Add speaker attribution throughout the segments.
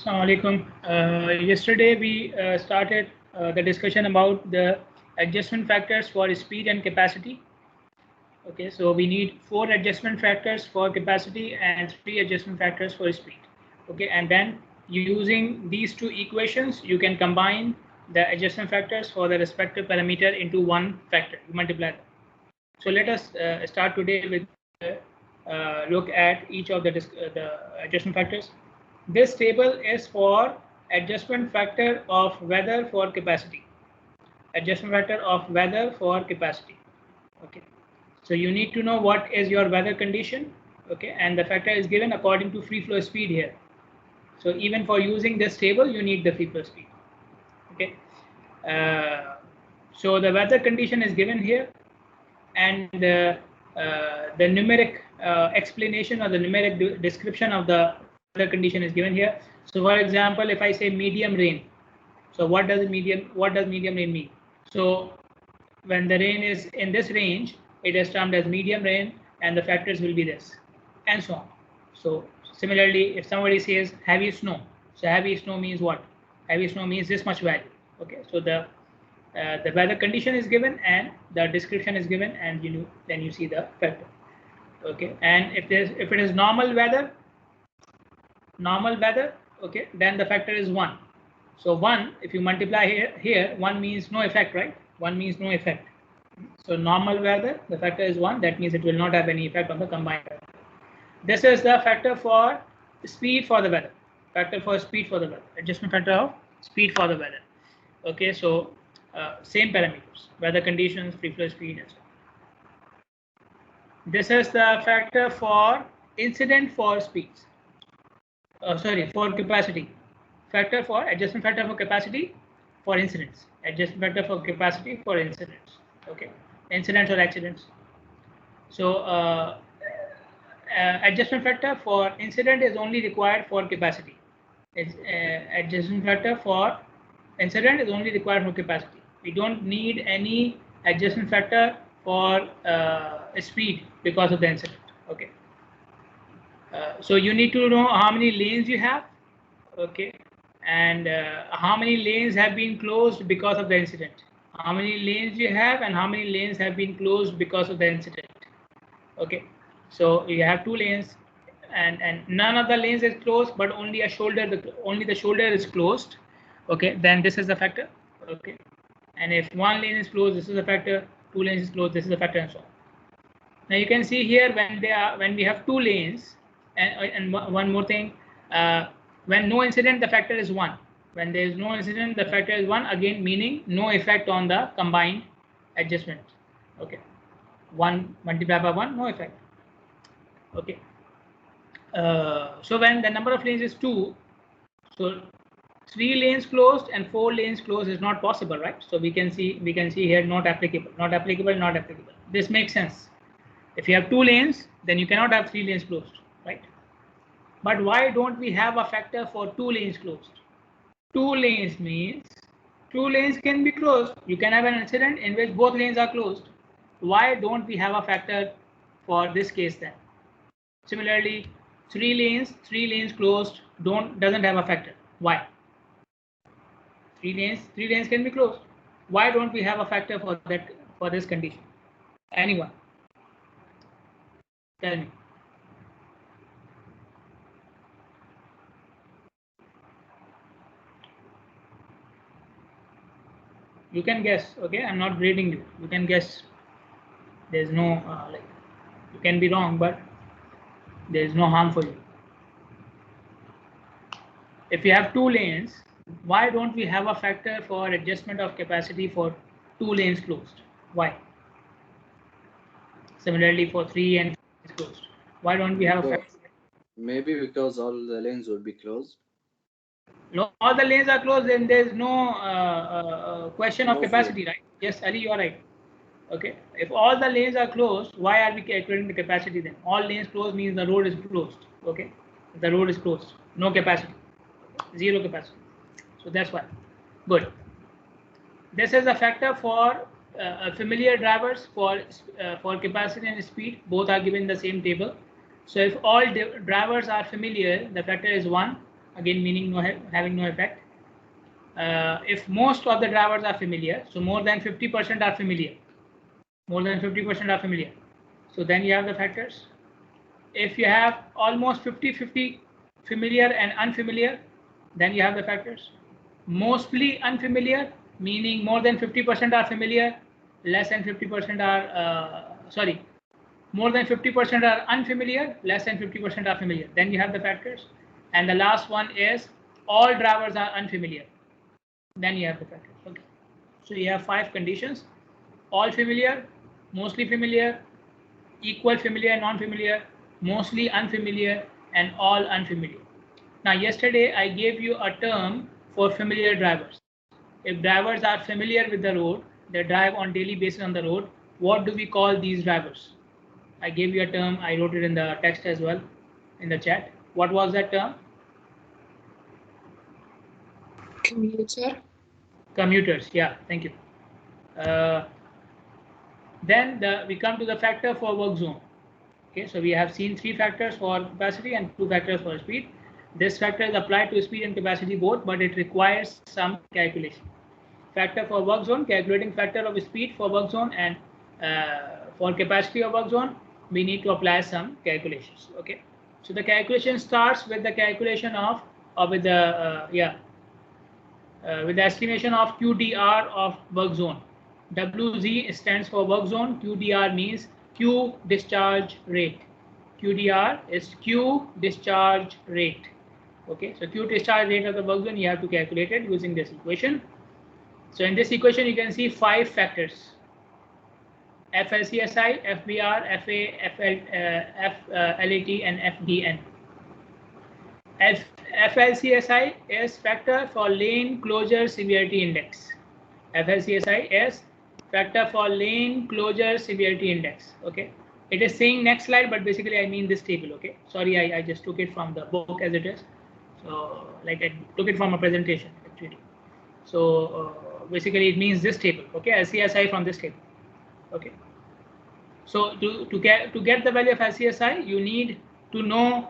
Speaker 1: Assalamu alaikum. Yesterday we started the discussion about the adjustment factors for speed and capacity. Okay, so we need 4 adjustment factors for capacity and 3 adjustment factors for speed. Okay, and then using these two equations, you can combine the adjustment factors for the respective parameter into one factor. You multiply them. So let us start today with look at each of the adjustment factors. This table is for adjustment factor of weather for capacity. Adjustment factor of weather for capacity. Okay. So you need to know what is your weather condition. Okay, and the factor is given according to free flow speed here. So even for using this table, you need the free flow speed. Okay. So the weather condition is given here, and the numeric explanation or the numeric description of the weather condition is given here. So for example, if I say medium rain, so what does medium rain mean? So when the rain is in this range, it is termed as medium rain, and the factors will be this, and so on. So similarly, if somebody says heavy snow, so heavy snow means what? Heavy snow means this much value. Okay, so the weather condition is given and the description is given, and then you see the factor. Okay, and if it is normal weather, okay, then the factor is 1. So 1, if you multiply here 1 means no effect, right? 1 means no effect. So normal weather, the factor is 1. That means it will not have any effect on the combined weather. This is the factor for speed for the weather. Factor for speed for the weather. Adjustment factor of speed for the weather. Okay, so same parameters: weather conditions, free flow speed, and so on. This is the factor for incident for speeds. For capacity. Factor for adjustment factor for capacity for incidents. Adjustment factor for capacity for incidents. Okay, incidents or accidents. So adjustment factor for incident is only required for capacity. Adjustment factor for incident is only required for capacity. We don't need any adjustment factor for speed because of the incident. Okay. So you need to know how many lanes you have. Okay, and how many lanes have been closed because of the incident. How many lanes you have and how many lanes have been closed because of the incident. Okay, so you have 2 lanes, and none of the lanes is closed, but only only the shoulder is closed. Okay, then this is the factor. Okay, and if 1 lane is closed, this is the factor. 2 lanes is closed, this is the factor, and so on. Now you can see here when we have 2 lanes, and one more thing, when no incident, the factor is 1. When there is no incident, the factor is 1, again meaning no effect on the combined adjustment. Okay, 1 multiplied by 1, no effect. Okay, so when the number of lanes is 2, so 3 lanes closed and 4 lanes closed is not possible, right? So we can see here not applicable, not applicable, not applicable. This makes sense. If you have 2 lanes, then you cannot have 3 lanes closed, right? But why don't we have a factor for 2 lanes closed? 2 lanes means 2 lanes can be closed. You can have an incident in which both lanes are closed. Why don't we have a factor for this case then? Similarly, 3 lanes closed doesn't have a factor. Why? 3 lanes can be closed. Why don't we have a factor for this condition? Anyone? Tell me. You can guess. Okay, I'm not grading you. You can guess. There's no you can be wrong, but there's no harm for you. If you have 2 lanes, why don't we have a factor for adjustment of capacity for 2 lanes closed? Why? Similarly, for 3 and 4 lanes closed, why don't we have a factor?
Speaker 2: Maybe because all the lanes will be closed.
Speaker 1: No, all the lanes are closed, then there's no question of capacity, right? Yes, Ali, you're right. Okay, if all the lanes are closed, why are we calculating the capacity then? All lanes closed means the road is closed. Okay, the road is closed, no capacity, 0 capacity. So that's why. Good. This is a factor for familiar drivers for capacity and speed. Both are given in the same table. So if all drivers are familiar, the factor is 1. again meaning having no effect. If most of the drivers are familiar, so more than 50% are familiar, more than 50% are familiar, so then you have the factors. If you have almost 50-50 familiar and unfamiliar, then you have the factors. Mostly unfamiliar, meaning more than 50% are familiar, less than 50% are more than 50% are unfamiliar, less than 50% are familiar, then you have the factors. And the last one is all drivers are unfamiliar, then you have the factors. Okay, so you have 5 conditions: all familiar, mostly familiar, equal familiar and non-familiar, mostly unfamiliar, and all unfamiliar. Now yesterday I gave you a term for familiar drivers. If drivers are familiar with the road, they drive on daily basis on the road, what do we call these drivers? I gave you a term, I wrote it in the text as well in the chat. What was that term?
Speaker 3: Commuter.
Speaker 1: Commuters, yeah, thank you. Then we come to the factor for work zone. Okay, so we have seen 3 factors for capacity and 2 factors for speed. This factor is applied to speed and capacity both, but it requires some calculation. Factor for work zone, calculating factor of speed for work zone, and for capacity of work zone, we need to apply some calculations. Okay, so the calculation starts with the calculation of, or with the with the estimation of QDR of work zone. WZ stands for work zone. QDR means Q discharge rate. QDR is Q discharge rate. Okay, so Q discharge rate of the work zone, you have to calculate it using this equation. So in this equation, you can see 5 factors: FLCSI, FBR, FA, FLAT, and FDN. FLCSI is factor for lane closure severity index. FLCSI is factor for lane closure severity index. Okay, it is saying next slide, but basically I mean this table. Okay, sorry, I just took it from the book as it is. So like I took it from a presentation actually. So basically it means this table. Okay, LCSI from this table. Okay, so to get the value of LCSI, you need to know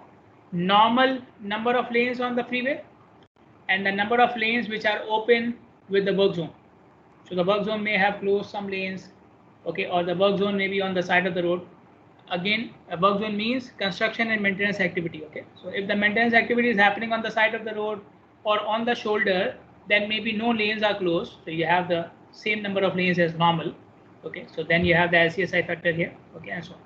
Speaker 1: normal number of lanes on the freeway and the number of lanes which are open with the work zone. So the work zone may have closed some lanes, okay, or the work zone may be on the side of the road. Again, a work zone means construction and maintenance activity. Okay, so if the maintenance activity is happening on the side of the road or on the shoulder, then maybe no lanes are closed, so you have the same number of lanes as normal. Okay, so then you have the LCSI factor here. Okay, and so on.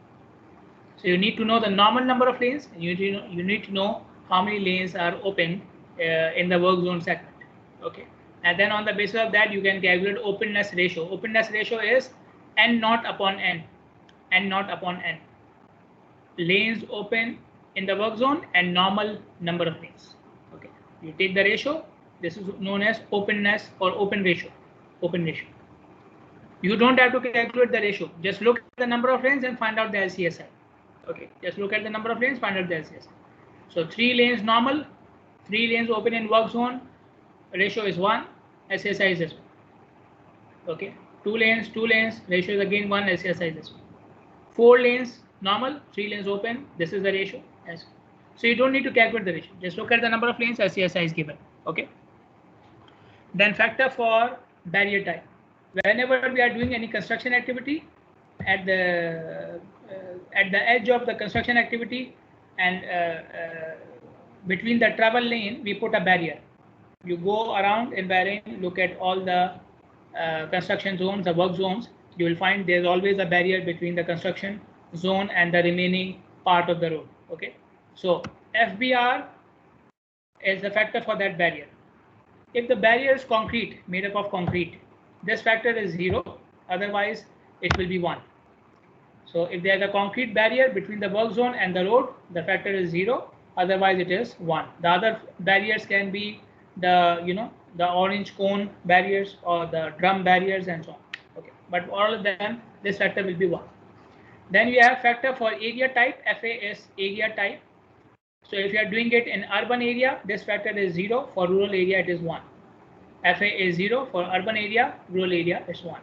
Speaker 1: So you need to know the normal number of lanes, and you need to know how many lanes are open in the work zone segment. Okay, and then on the basis of that, you can calculate openness ratio. Openness ratio is N naught upon N. N naught upon N. Lanes open in the work zone and normal number of lanes. Okay, you take the ratio. This is known as openness or open ratio. Open ratio. You don't have to calculate the ratio. Just look at the number of lanes and find out the LCSI. Okay, just look at the number of lanes, find out the LCSI. So 3 lanes normal, 3 lanes open in work zone, ratio is 1, LCSI is this one. Okay, 2 lanes, ratio is again 1, LCSI is this one. 4 lanes normal, 3 lanes open, this is the ratio. Yes. So you don't need to calculate the ratio. Just look at the number of lanes, LCSI is given. Okay. Then factor for barrier type. Whenever we are doing any construction activity, at the edge of the construction activity and between the travel lane, we put a barrier. You go around in Bahrain, look at all the construction zones, the work zones. You will find there's always a barrier between the construction zone and the remaining part of the road. Okay, so FBR is the factor for that barrier. If the barrier is concrete, made up of concrete, this factor is 0. Otherwise, it will be 1. So if there is a concrete barrier between the work zone and the road, the factor is 0. Otherwise, it is 1. The other barriers can be the the orange cone barriers or the drum barriers and so on. Okay, but all of them, this factor will be 1. Then we have factor for area type. FA is area type. So if you are doing it in urban area, this factor is 0. For rural area, it is 1. FA is 0 for urban area, rural area is 1.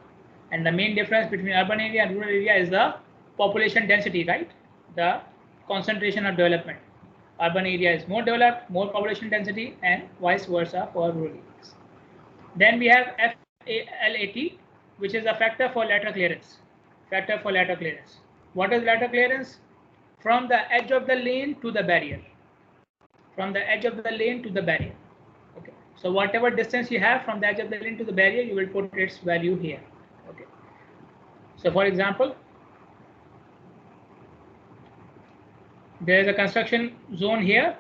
Speaker 1: And the main difference between urban area and rural area is the population density, right? The concentration of development. Urban area is more developed, more population density, and vice versa for rural areas. Then we have FALAT, which is a factor for lateral clearance. Factor for lateral clearance. What is lateral clearance? From the edge of the lane to the barrier. From the edge of the lane to the barrier. Okay. So whatever distance you have from the edge of the lane to the barrier, you will put its value here. Okay. So for example, there is a construction zone here.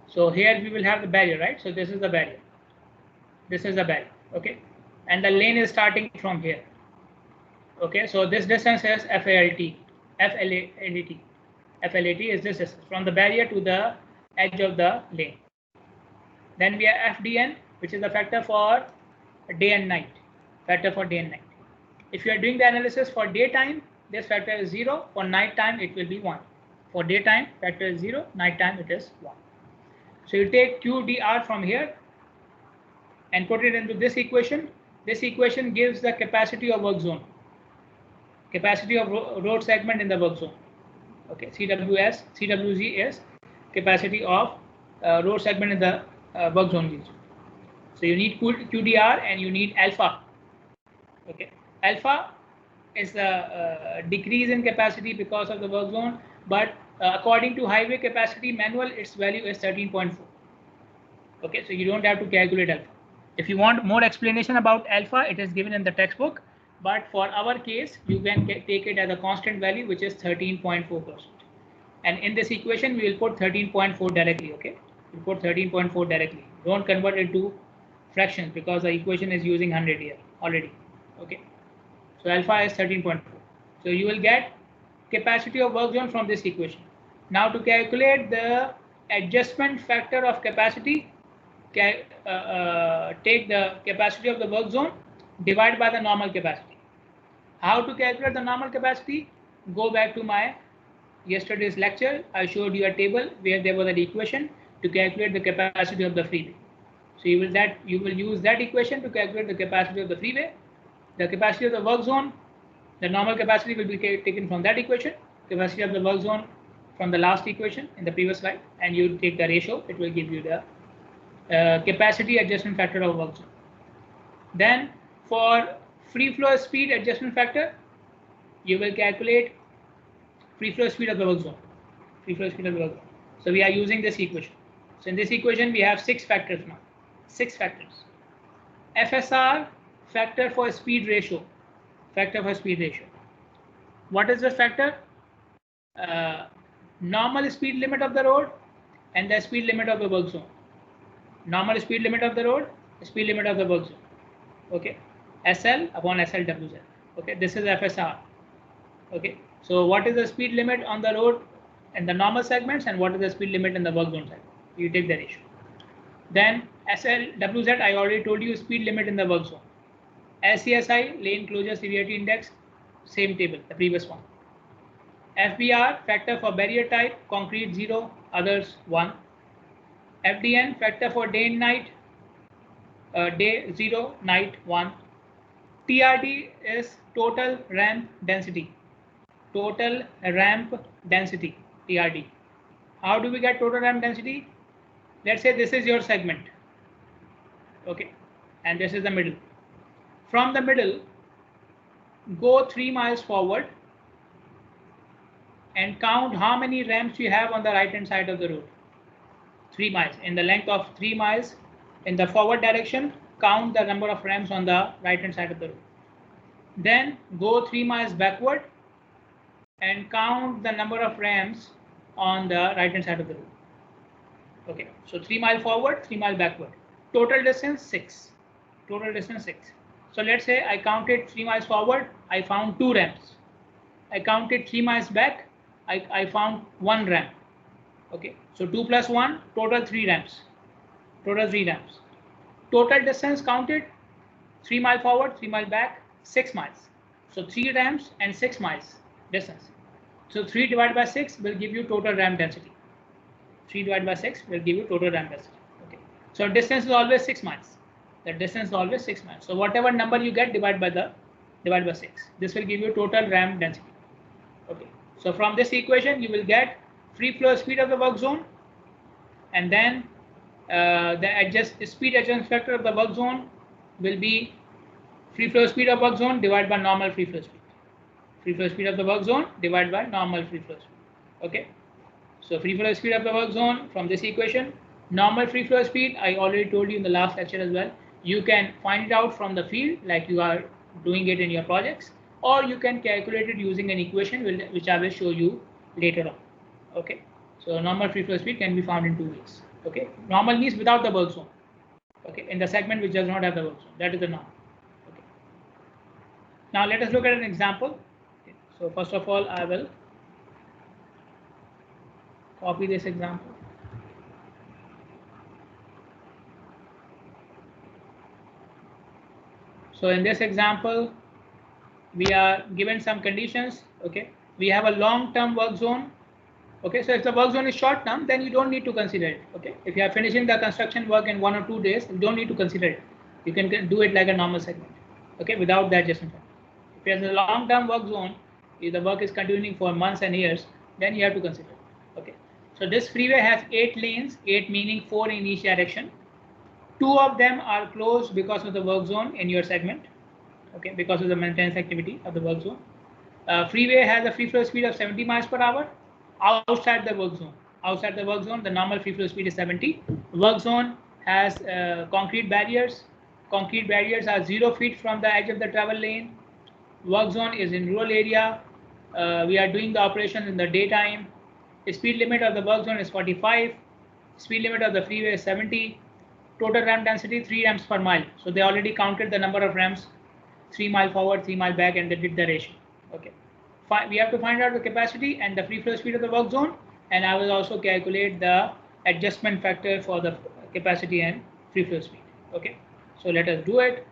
Speaker 1: So here we will have the barrier, right? So this is the barrier. This is the barrier. Okay. And the lane is starting from here. Okay. So this distance is FALT. FALT is this distance from the barrier to the edge of the lane. Then we have FDN, which is the factor for day and night. Factor for day and night. If you are doing the analysis for daytime, this factor is 0. For night time, it will be 1. For daytime, factor is 0. Nighttime, it is 1. So you take QDR from here and put it into this equation. This equation gives the capacity of work zone. Capacity of road segment in the work zone. Okay, CWZ is capacity of road segment in the work zone region. So you need QDR and you need alpha. Okay, alpha is the decrease in capacity because of the work zone, but according to highway capacity manual, its value is 13.4. Okay, so you don't have to calculate alpha. If you want more explanation about alpha, it is given in the textbook. But for our case, you can take it as a constant value, which is 13.4%. And in this equation, we will put 13.4 directly. Okay, we put 13.4 directly. Don't convert it to fractions because the equation is using 100 here already. Okay, so alpha is 13.4. So you will get capacity of work zone from this equation. Now to calculate the adjustment factor of capacity, take the capacity of the work zone, divide by the normal capacity. How to calculate the normal capacity? Go back to my yesterday's lecture. I showed you a table where there was an equation to calculate the capacity of the freeway. So you will use that equation to calculate the capacity of the freeway. The capacity of the work zone, the normal capacity will be taken from that equation. Capacity of the work zone from the last equation in the previous slide, and you take the ratio. It will give you the capacity adjustment factor of work zone. Then for free flow speed adjustment factor, you will calculate free flow speed of the work zone. Free flow speed of the work zone. So we are using this equation. So in this equation, we have 6 factors now. 6 factors. FSR, factor for speed ratio. Factor for speed ratio. What is the factor? Normal speed limit of the road and the speed limit of the work zone. Normal speed limit of the road, speed limit of the work zone. Okay, SL upon SLWZ. Okay, this is FSR. Okay, so what is the speed limit on the road in the normal segments and what is the speed limit in the work zone segment? You take the ratio. Then SLWZ, I already told you speed limit in the work zone. LCSI, lane closure severity index, same table, the previous one. FBR, factor for barrier type, concrete 0, others 1. FDN, factor for day and night, day 0, night 1. TRD is total ramp density. Total ramp density, TRD. How do we get total ramp density? Let's say this is your segment. Okay, and this is the middle. From the middle, go 3 miles forward and count how many ramps you have on the right hand side of the road. 3 miles. In the length of 3 miles in the forward direction, count the number of ramps on the right hand side of the road. Then go 3 miles backward and count the number of ramps on the right hand side of the road. Okay, so 3 miles forward, 3 miles backward. Total distance 6. Total distance 6. So let's say I counted 3 miles forward, I found 2 ramps. I counted 3 miles back, I found 1 ramp. Okay, so 2 plus 1, total 3 ramps. Total 3 ramps. Total distance counted 3 miles forward, 3 miles back, 6 miles. So 3 ramps and 6 miles distance. So 3 divided by 6 will give you total ramp density. 3 divided by 6 will give you total ramp density. Okay, so distance is always 6 miles. The distance is always 6 miles. So whatever number you get, divide by 6. This will give you total ramp density. Okay, so from this equation you will get free flow speed of the work zone and then the speed adjustment factor of the work zone will be free flow speed of work zone divided by normal free flow speed. Free flow speed of the work zone divided by normal free flow speed. Okay. So free flow speed of the work zone from this equation. Normal free flow speed, I already told you in the last lecture as well. You can find it out from the field like you are doing it in your projects, or you can calculate it using an equation which I will show you later on. Okay. So normal free flow speed can be found in 2 ways. Okay. Normal means without the work zone. Okay. In the segment which does not have the work zone, that is the normal. Okay. Now let us look at an example. Okay. So first of all, I will copy this example. So in this example, we are given some conditions. Okay, we have a long-term work zone. Okay, so if the work zone is short-term, then you don't need to consider it. Okay, if you are finishing the construction work in 1 or 2 days, you don't need to consider it. You can do it like a normal segment. Okay, without that adjustment factor. If there's a long-term work zone, if the work is continuing for months and years, then you have to consider it. Okay, so this freeway has 8 lanes, 8 meaning 4 in each direction. 2 of them are closed because of the work zone in your segment. Okay, because of the maintenance activity of the work zone. Freeway has a free flow speed of 70 miles per hour outside the work zone. Outside the work zone, the normal free flow speed is 70. Work zone has concrete barriers. Concrete barriers are 0 feet from the edge of the travel lane. Work zone is in rural area. We are doing the operation in the daytime. The speed limit of the work zone is 45. Speed limit of the freeway is 70. Total ramp density 3 ramps per mile. So they already counted the number of ramps, 3 mile forward, 3 mile back, and they did the ratio. Okay. We have to find out the capacity and the free flow speed of the work zone, and I will also calculate the adjustment factor for the capacity and free flow speed. Okay. So let us do it.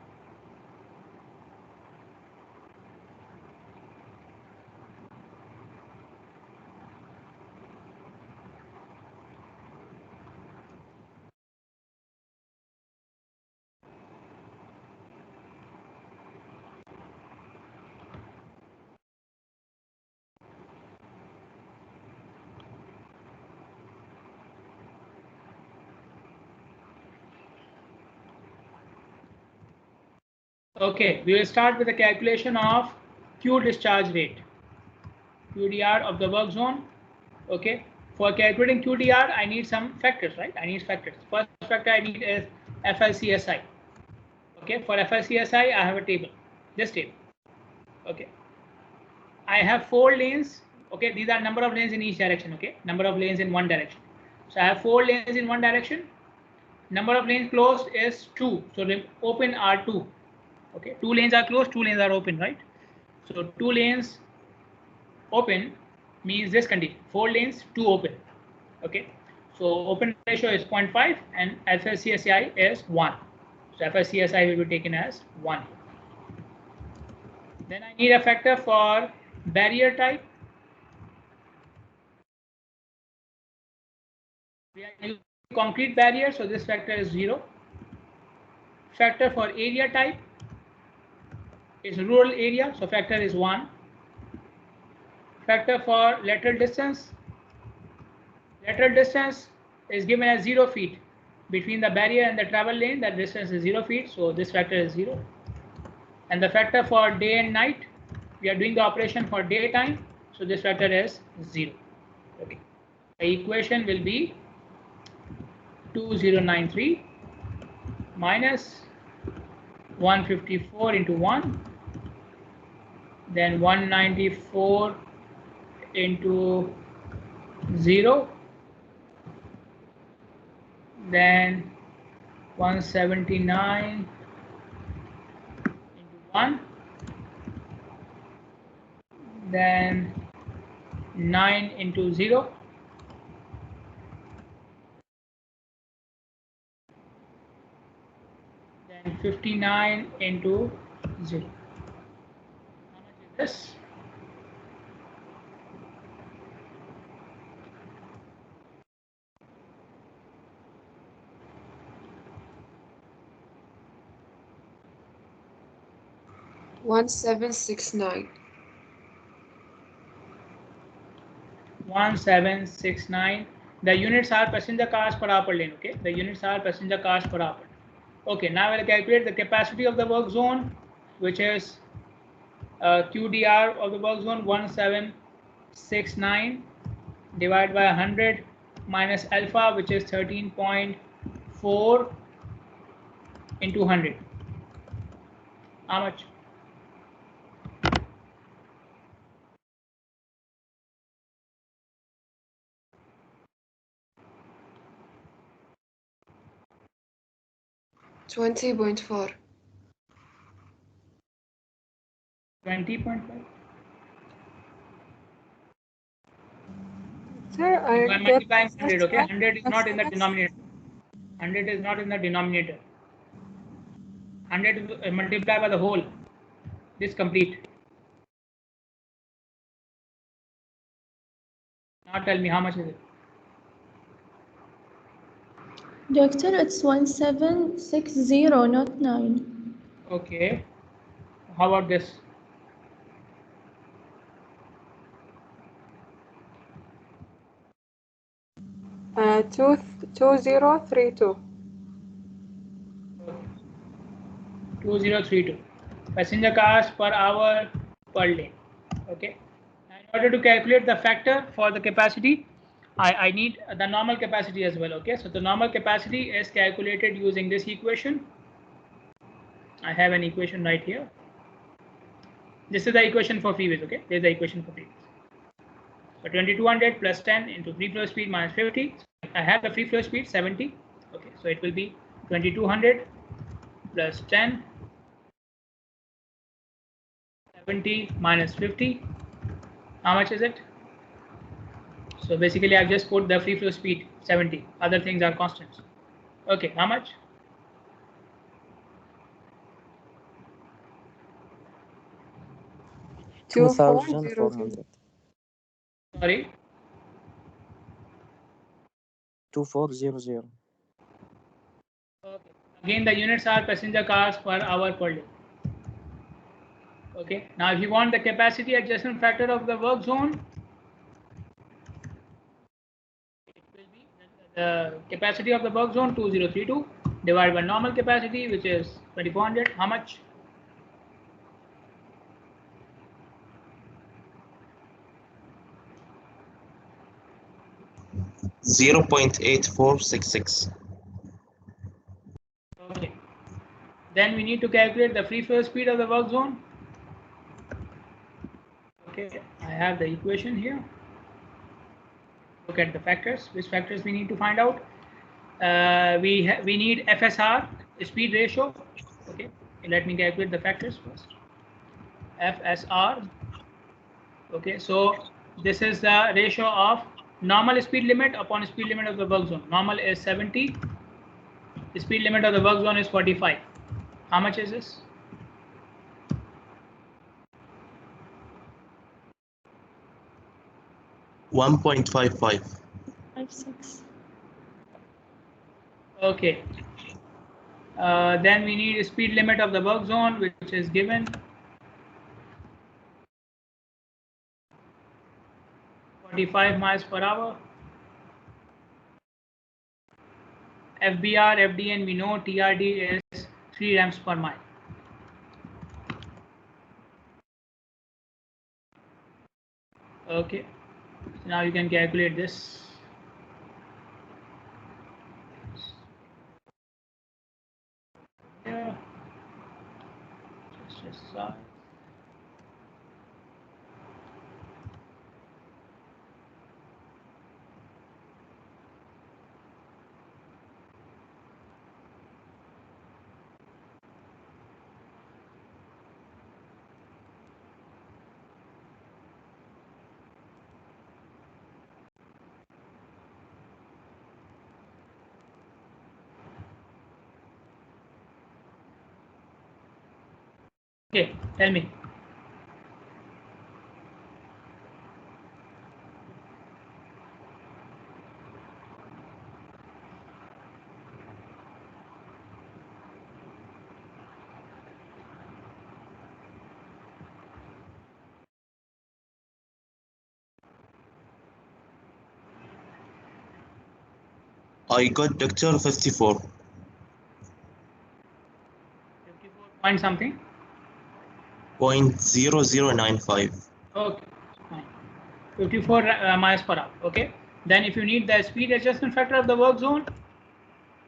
Speaker 1: Okay, we will start with the calculation of Q discharge rate, QDR of the work zone. Okay, for calculating QDR, I need some factors, right? I need factors. First factor I need is FLCSI. Okay, for FLCSI, I have a table, this table. Okay, I have 4 lanes. Okay, these are number of lanes in each direction. Okay, number of lanes in one direction. So I have 4 lanes in one direction. Number of lanes closed is 2. So the open are 2. Okay, 2 lanes are closed, 2 lanes are open, right? So 2 lanes open means this condition: 4 lanes, 2 open. Okay, so open ratio is 0.5 and FLCSI is 1. So FLCSI will be taken as 1. Then I need a factor for barrier type. We are using concrete barrier, so this factor is 0. Factor for area type is rural area, so factor is 1. Factor for lateral distance. Lateral distance is given as 0 feet between the barrier and the travel lane. That distance is 0 feet, so this factor is 0. And the factor for day and night, we are doing the operation for daytime, so this factor is 0. Okay, the equation will be 2093 minus 154 into 1, then 194 into 0, then 179 into 1, then 9 into 0, then 59 into 0. How much is this?
Speaker 3: $1769.
Speaker 1: 1769. The units are passenger cars per hour per lane. Okay, the units are passenger cars per hour. Okay, now we'll calculate the capacity of the work zone, which is QDR of the work zone 1769 divided by 100 minus alpha, which is 13.4 into 100. How much?
Speaker 3: $20.4.
Speaker 1: 20.5.
Speaker 4: Sir,
Speaker 1: You are multiplying 100. Okay, 100 is not in the denominator. 100 is not in the denominator. 100 multiplied by the whole. This complete. Now tell me how much is it?
Speaker 5: Doctor, it's 1760, not 9.
Speaker 1: Okay. How about this?
Speaker 4: uh, 2032.
Speaker 1: 2032. Passenger cars per hour per lane. Okay. In order to calculate the factor for the capacity, I need the normal capacity as well. Okay. So the normal capacity is calculated using this equation. I have an equation right here. This is the equation for freeways. Okay. This is the equation for freeways. So 2200 plus 10 into free flow speed minus 50. I have the free flow speed 70. Okay. So it will be 2200 plus 10. 70 minus 50. How much is it? So basically I've just put the free flow speed 70. Other things are constants. Okay, how much?
Speaker 6: $2,400.
Speaker 1: Sorry,
Speaker 6: 2400.
Speaker 1: okay. Again the units are passenger cars per hour per day. Okay, now if you want the capacity adjustment factor of the work zone, it will be the capacity of the work zone 2032 divided by normal capacity, which is 2400. How much?
Speaker 7: 0.8466.
Speaker 1: Okay. Then we need to calculate the free flow speed of the work zone. Okay, I have the equation here. Look at the factors. Which factors we need to find out? We need FSR, speed ratio. Okay, let me calculate the factors first. FSR. Okay, so this is the ratio of normal speed limit upon speed limit of the work zone. Normal is 70. The speed limit of the work zone is 45. How much is this?
Speaker 7: $1.55.
Speaker 5: 56.
Speaker 1: Okay. Then we need a speed limit of the work zone, which is given 45 miles per hour. FBR, FDN, we know TRD is 3 ramps per mile. Okay, so now you can calculate this. Yeah. Just okay, tell me.
Speaker 7: I got Doctor 54.
Speaker 1: 54 point something.
Speaker 7: 0.0095.
Speaker 1: Okay, fine. 54 miles per hour. Okay. Then if you need the speed adjustment factor of the work zone,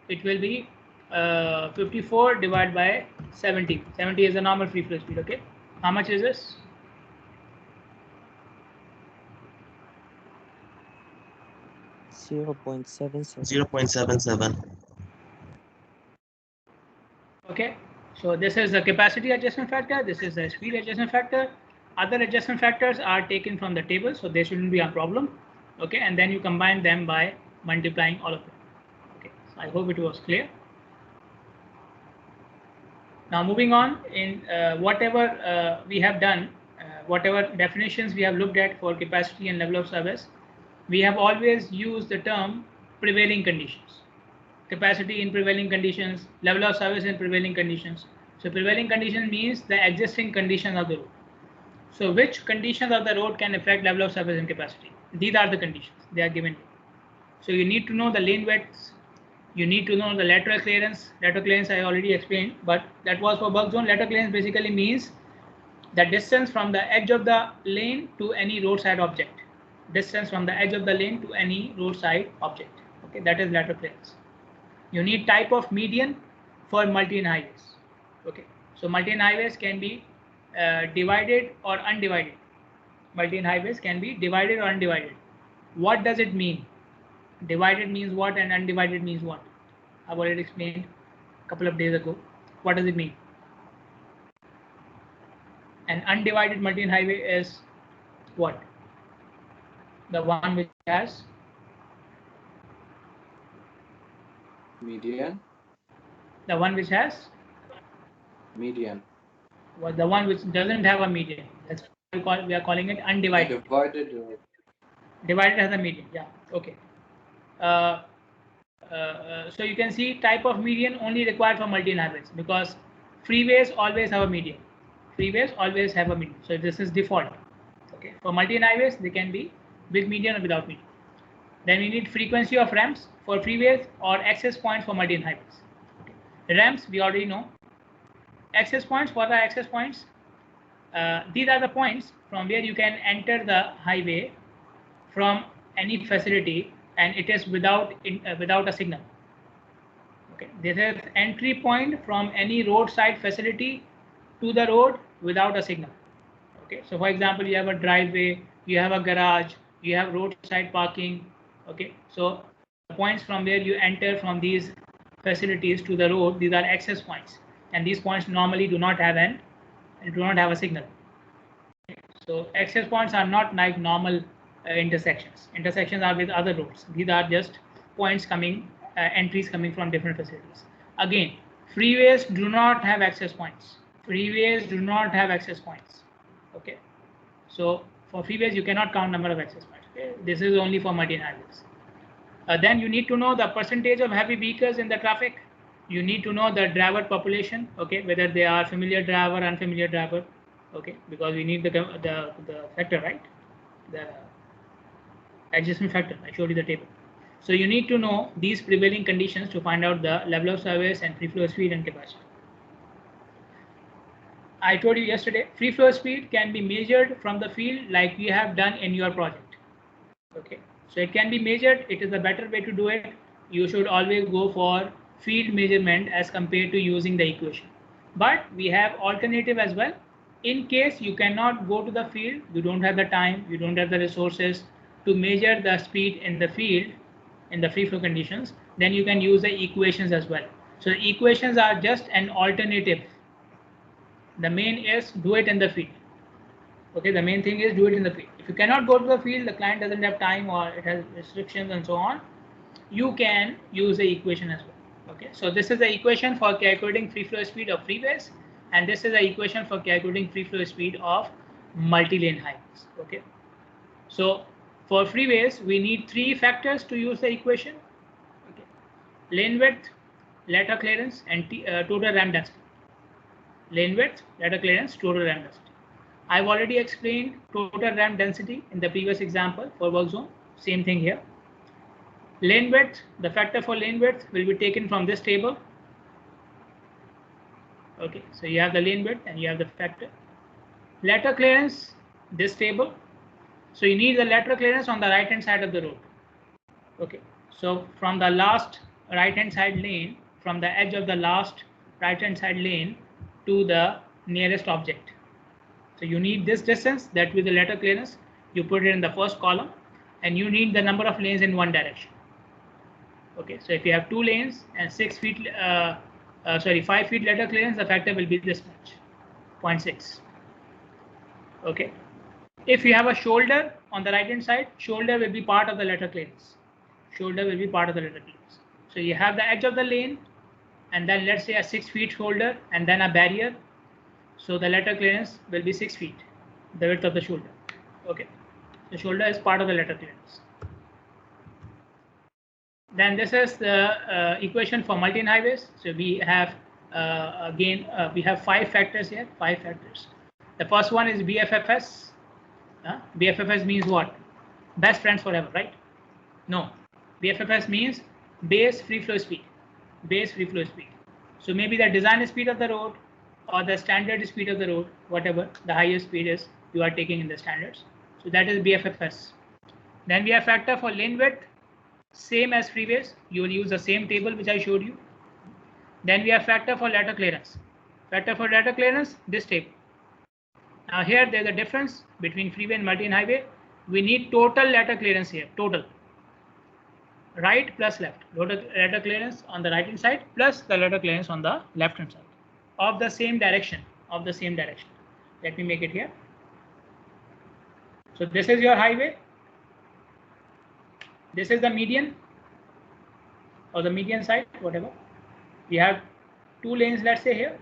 Speaker 1: it will be 54 divided by 70. 70 is the normal free flow speed. Okay. How much is this?
Speaker 6: Zero point seven seven.
Speaker 7: 0.77.
Speaker 1: Okay. So this is the capacity adjustment factor. This is the speed adjustment factor. Other adjustment factors are taken from the table, so they shouldn't be a problem. Okay. And then you combine them by multiplying all of them. Okay. So I hope it was clear. Now moving on, in whatever we have done, whatever definitions we have looked at for capacity and level of service, we have always used the term prevailing conditions. Capacity in prevailing conditions, level of service in prevailing conditions. So prevailing condition means the existing conditions of the road. So which conditions of the road can affect level of service and capacity? These are the conditions, they are given. So you need to know the lane widths. You need to know the lateral clearance. Lateral clearance I already explained, but that was for work zone. Lateral clearance basically means the distance from the edge of the lane to any roadside object. Distance from the edge of the lane to any roadside object. Okay, that is lateral clearance. You need type of median for multi-lane highways. Okay, so multi-lane highways can be divided or undivided. Multi-lane highways can be divided or undivided. What does it mean? Divided means what and undivided means what? I've already explained a couple of days ago. What does it mean? An undivided multi-lane highway is what? The one which has
Speaker 2: Median.
Speaker 1: the one which has
Speaker 2: Median.
Speaker 1: well, the one which doesn't have a median. That's what we are calling it undivided.
Speaker 2: Divided.
Speaker 1: Divided has a median. Yeah. Okay. So you can see type of median only required for multi-lane highways because freeways always have a median. Freeways always have a median. So this is default. Okay. For multi-lane highways, they can be with median or without median. Then we need frequency of ramps for freeways or access points for multi-lane highways. Okay. Ramps we already know. Access points. What are access points? These are the points from where you can enter the highway from any facility, and it is without a signal. Okay, this is entry point from any roadside facility to the road without a signal. Okay, so for example, you have a driveway, you have a garage, you have roadside parking. Okay, so the points from where you enter from these facilities to the road, these are access points, and these points normally do not have a signal. Okay, so access points are not like normal intersections. Intersections are with other roads. These are just points coming, entries coming from different facilities. Again, freeways do not have access points. Freeways do not have access points. Okay, so for freeways you cannot count number of access points. Okay? This is only for multi-lane highways. Then you need to know the percentage of heavy vehicles in the traffic. You need to know the driver population. Okay, whether they are familiar driver, unfamiliar driver. Okay, because we need the factor, right? The adjustment factor. I showed you the table. So you need to know these prevailing conditions to find out the level of service and free flow speed and capacity. I told you yesterday, free flow speed can be measured from the field like we have done in your project. Okay, so it can be measured. It is a better way to do it. You should always go for field measurement as compared to using the equation. But we have alternative as well. In case you cannot go to the field, you don't have the time, you don't have the resources to measure the speed in the field, in the free flow conditions, then you can use the equations as well. So the equations are just an alternative. The main is do it in the field. Okay, the main thing is do it in the field. If you cannot go to the field, the client doesn't have time or it has restrictions and so on, you can use the equation as well. Okay, so this is the equation for calculating free flow speed of freeways, and this is the equation for calculating free flow speed of multi-lane highways. Okay, so for freeways we need three factors to use the equation. Okay, lane width, lateral clearance, and total ram density. Lane width, lateral clearance, total ram density. I've already explained total ram density in the previous example for work zone. Same thing here. Lane width, the factor for lane width will be taken from this table. Okay, so you have the lane width and you have the factor. Lateral clearance, this table. So you need the lateral clearance on the right hand side of the road. Okay, so from the last right hand side lane, from the edge of the last right hand side lane to the nearest object. So you need this distance, that with the lateral clearance, you put it in the first column, and you need the number of lanes in one direction. Okay, so if you have 2 lanes and 5 feet lateral clearance, the factor will be this much, 0.6. Okay, if you have a shoulder on the right hand side, shoulder will be part of the lateral clearance. Shoulder will be part of the lateral clearance. So you have the edge of the lane, and then let's say a 6 feet shoulder, and then a barrier. So the lateral clearance will be 6 feet, the width of the shoulder. Okay, the shoulder is part of the lateral clearance. Then this is the equation for multi-lane highways. So we have we have 5 factors here, 5 factors. The first one is BFFS. BFFS means what? Best friends forever, right? No, BFFS means base free flow speed. Base free flow speed. So maybe the design speed of the road or the standard speed of the road, whatever the highest speed is you are taking in the standards. So that is BFFS. Then we have factor for lane width, same as freeways. You will use the same table which I showed you. Then we have factor for lateral clearance. Factor for lateral clearance, this table. Now here there's a difference between freeway and multi-lane highway. We need total lateral clearance here, total. Right plus left. Lateral clearance on the right hand side plus the lateral clearance on the left hand side of the same direction. Let me make it here. So this is your highway. This is the median or the median side, whatever. We have 2 lanes, let's say here.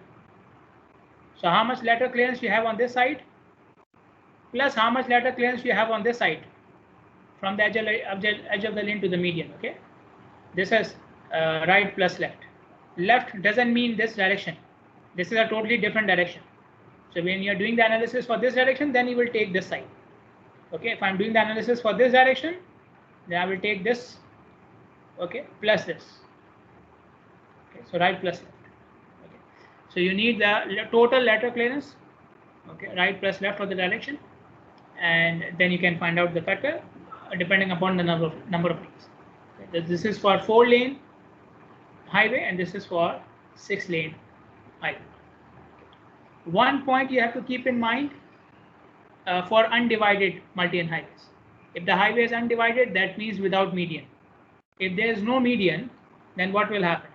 Speaker 1: So how much lateral clearance you have on this side plus how much lateral clearance you have on this side from the edge of the lane to the median. Okay, this is right plus left. Left doesn't mean this direction. This is a totally different direction. So when you're doing the analysis for this direction, then you will take this side. Okay, if I'm doing the analysis for this direction, then I will take this, okay, plus this. Okay, so right plus left. Okay, so you need the total lateral clearance, okay, right plus left for the direction, and then you can find out the factor depending upon the number of lanes. Okay, this is for 4-lane highway, and this is for 6-lane highway. One point you have to keep in mind for undivided multi-lane highways. If the highway is undivided, that means without median. If there is no median, then what will happen?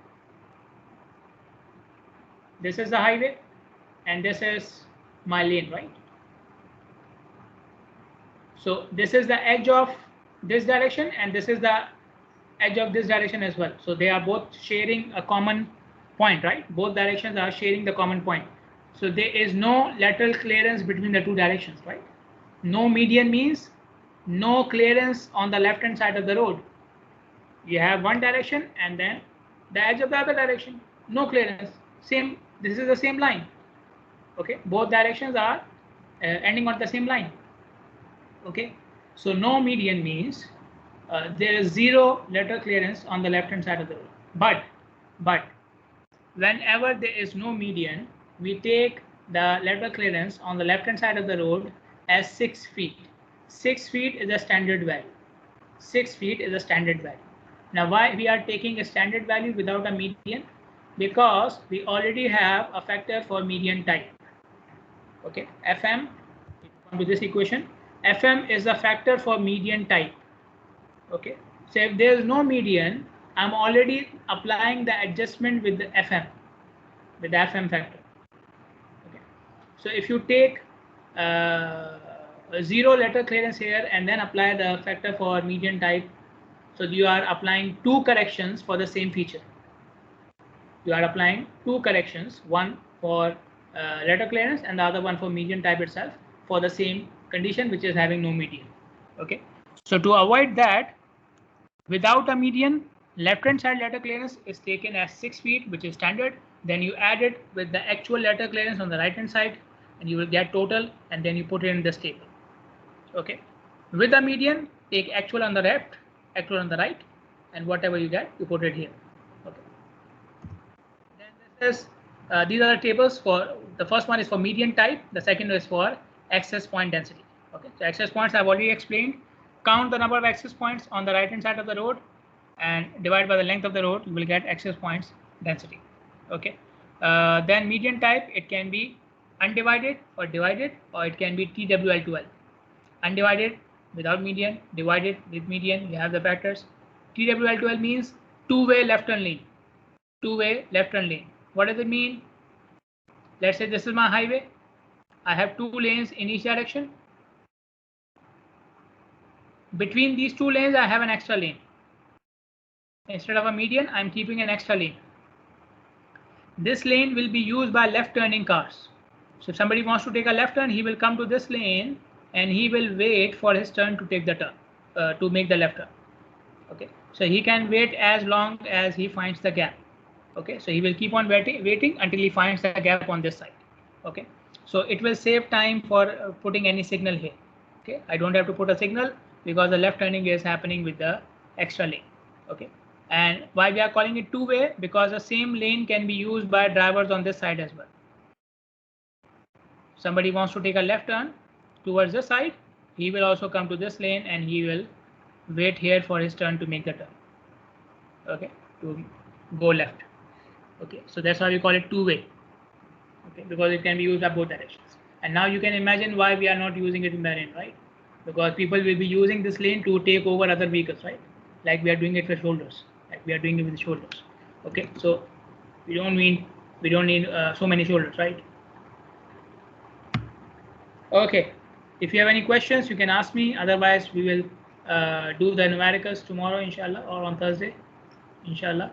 Speaker 1: This is the highway and this is my lane, right? So this is the edge of this direction and this is the edge of this direction as well. So they are both sharing a common point, right? Both directions are sharing the common point. So there is no lateral clearance between the 2 directions, right? No median means no clearance on the left hand side of the road. You have one direction and then the edge of the other direction, no clearance. Same, this is the same line. Okay, both directions are ending on the same line. Okay, so no median means there is 0 lateral clearance on the left hand side of the road. But whenever there is no median, we take the lateral clearance on the left hand side of the road as 6 feet. 6 feet is a standard value. 6 feet is a standard value. Now why we are taking a standard value without a median? Because we already have a factor for median type. Okay, FM, come to this equation. FM is a factor for median type. Okay, so if there is no median, I'm already applying the adjustment with the FM, with the FM factor. Okay, so if you take 0 lateral clearance here and then apply the factor for median type, so you are applying 2 corrections for the same feature. You are applying 2 corrections, one for lateral clearance and the other one for median type itself for the same condition, which is having no median. Okay, so to avoid that, without a median, left hand side lateral clearance is taken as 6 feet, which is standard. Then you add it with the actual lateral clearance on the right hand side and you will get total, and then you put it in this table. Okay, with the median, take actual on the left, actual on the right, and whatever you get, you put it here. Okay. Then this is these are the tables for the first one is for median type. The second is for access point density. Okay. So access points I've already explained. Count the number of access points on the right hand side of the road and divide by the length of the road. You will get access points density. Okay. Then median type, it can be undivided or divided, or it can be TWL2L. Undivided without median, divided with median, you have the factors. TWL2L means two-way left turn lane. Two-way left turn lane. What does it mean? Let's say this is my highway. I have two lanes in each direction. Between these two lanes, I have an extra lane. Instead of a median, I'm keeping an extra lane. This lane will be used by left turning cars. So if somebody wants to take a left turn, he will come to this lane and he will wait for his turn to take the turn, to make the left turn. Okay, so he can wait as long as he finds the gap. Okay, so he will keep on waiting until he finds the gap on this side. Okay, so it will save time for putting any signal here. Okay, I don't have to put a signal because the left turning is happening with the extra lane. Okay, and why we are calling it two-way? Because the same lane can be used by drivers on this side as well. Somebody wants to take a left turn towards this side, he will also come to this lane and he will wait here for his turn to make the turn. Okay, to go left. Okay, so that's why we call it two-way. Okay, because it can be used by both directions. And now you can imagine why we are not using it in Bahrain, right? Because people will be using this lane to take over other vehicles, right? Like we are doing it with shoulders, like we are doing it with shoulders. Okay, so we don't need so many shoulders, right? Okay, if you have any questions, you can ask me. Otherwise, we will do the numericals tomorrow, inshallah, or on Thursday, inshallah.